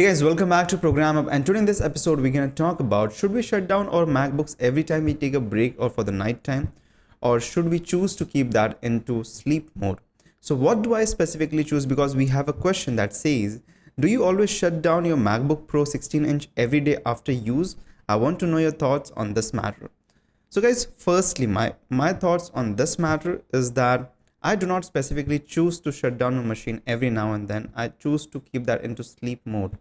Hey guys, welcome back to ProgramHub, and today in this episode we're going to talk about should we shut down our MacBooks every time we take a break or for the night time, or should we choose to keep that into sleep mode. So what do I specifically choose? Because we have a question that says, do you always shut down your MacBook Pro 16-inch every day after use? I want to know your thoughts on this matter. So guys, firstly, my thoughts on this matter is that I do not specifically choose to shut down my machine every now and then. I choose to keep that into sleep mode.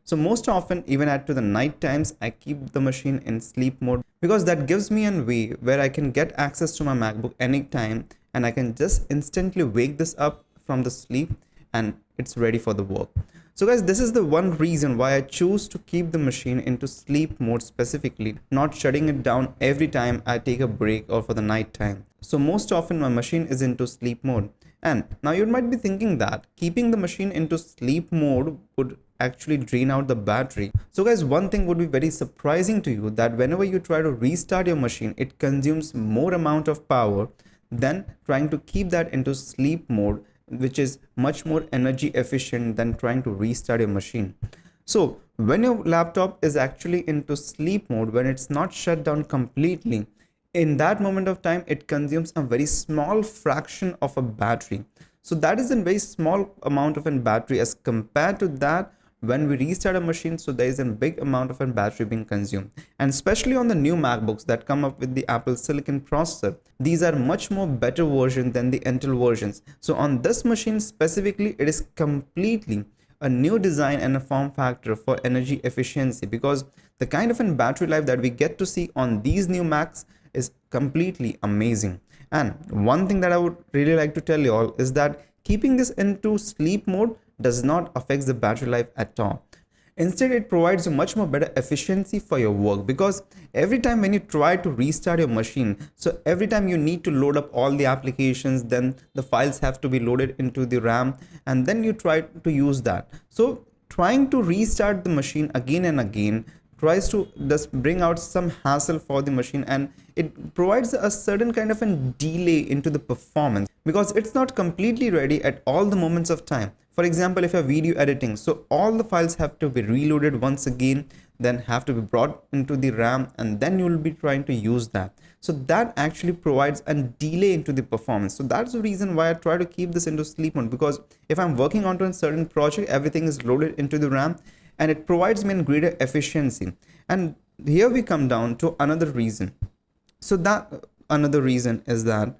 So most often, even at to the night times, I keep the machine in sleep mode because that gives me a way where I can get access to my MacBook anytime and I can just instantly wake this up from the sleep and it's ready for the work. So guys, this is the one reason why I choose to keep the machine into sleep mode specifically, not shutting it down every time I take a break or for the night time. So most often my machine is into sleep mode. And now you might be thinking that keeping the machine into sleep mode would actually drain out the battery. So guys, one thing would be very surprising to you, that whenever you try to restart your machine, it consumes more amount of power than trying to keep that into sleep mode, which is much more energy efficient than trying to restart your machine. So when your laptop is actually into sleep mode, when it's not shut down completely, in that moment of time, it consumes a very small fraction of a battery. So that is a very small amount of a battery as compared to that when we restart a machine. So there is a big amount of a battery being consumed, and especially on the new MacBooks that come up with the Apple Silicon processor, these are much more better version than the Intel versions. So on this machine specifically, it is completely a new design and a form factor for energy efficiency, because the kind of a battery life that we get to see on these new Macs is completely amazing. And one thing that I would really like to tell you all is that keeping this into sleep mode does not affect the battery life at all. Instead, it provides you much more better efficiency for your work, because every time when you try to restart your machine, so every time you need to load up all the applications, then the files have to be loaded into the RAM, and then you try to use that. So trying to restart the machine again and again tries to just bring out some hassle for the machine, and it provides a certain kind of a delay into the performance because it's not completely ready at all the moments of time. For example, if you're video editing, so all the files have to be reloaded once again, then have to be brought into the RAM, and then you will be trying to use that. So that actually provides a delay into the performance. So that's the reason why I try to keep this into sleep mode, because if I'm working onto a certain project, everything is loaded into the RAM and it provides me a greater efficiency. And here we come down to another reason. So that another reason is that,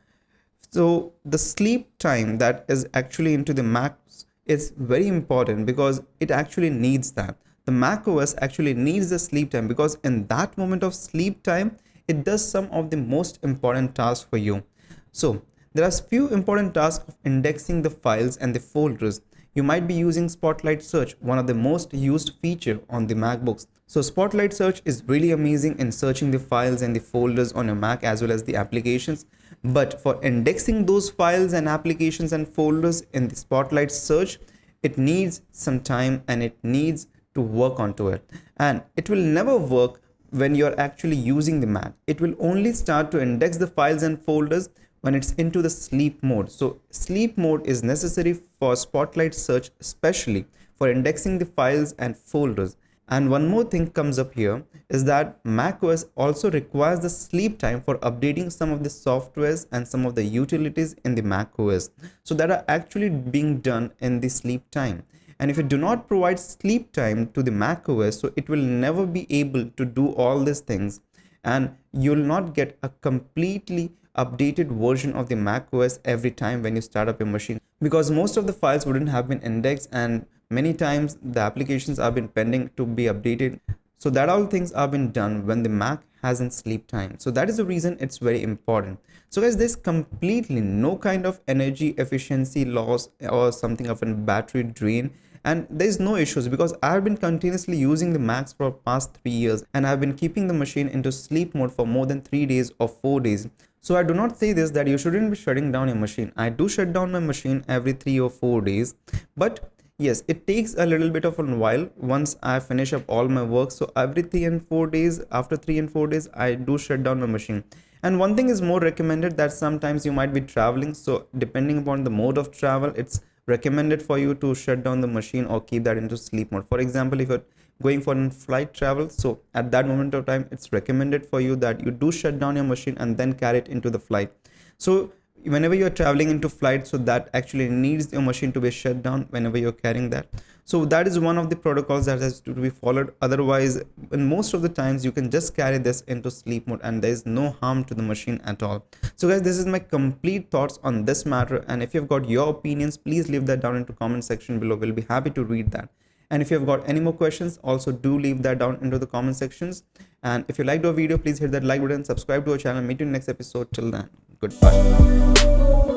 so the sleep time that is actually into the Macs is very important, because it actually needs that. The Mac OS actually needs the sleep time, because in that moment of sleep time, it does some of the most important tasks for you. So there are few important tasks of indexing the files and the folders. You might be using Spotlight Search, one of the most used feature on the MacBooks. So Spotlight Search is really amazing in searching the files and the folders on your Mac as well as the applications. But for indexing those files and applications and folders in the Spotlight Search, it needs some time and it needs to work onto it. And it will never work when you're actually using the Mac. It will only start to index the files and folders when it's into the sleep mode. So sleep mode is necessary for Spotlight Search, especially for indexing the files and folders. And one more thing comes up here is that macOS also requires the sleep time for updating some of the softwares and some of the utilities in the macOS, so that are actually being done in the sleep time. And if you do not provide sleep time to the macOS, so it will never be able to do all these things, and you'll not get a completely updated version of the macOS every time when you start up your machine, because most of the files wouldn't have been indexed, and many times the applications have been pending to be updated. So that all things have been done when the Mac hasn't sleep time. So that is the reason it's very important. So guys, there's completely no kind of energy efficiency loss or something of a battery drain, and there's no issues, because I've been continuously using the Macs for past 3 years, and I've been keeping the machine into sleep mode for more than 3 days or 4 days. So I do not say this that you shouldn't be shutting down your machine. I do shut down my machine every 3 or 4 days, but yes, it takes a little bit of a while once I finish up all my work. So every 3 and 4 days, after 3 and 4 days, I do shut down my machine. And one thing is more recommended, that sometimes you might be traveling. So depending upon the mode of travel, it's recommended for you to shut down the machine or keep that into sleep mode. For example, if you're going for flight travel, so at that moment of time, it's recommended for you that you do shut down your machine and then carry it into the flight. So whenever you're traveling into flight, so that actually needs your machine to be shut down whenever you're carrying that. So that is one of the protocols that has to be followed. Otherwise, in most of the times, you can just carry this into sleep mode and there is no harm to the machine at all. So guys, this is my complete thoughts on this matter, and if you've got your opinions, please leave that down into comment section below. We'll be happy to read that. And if you've got any more questions, also do leave that down into the comment sections. And if you liked our video, please hit that like button, subscribe to our channel. Meet you in the next episode. Till then, goodbye.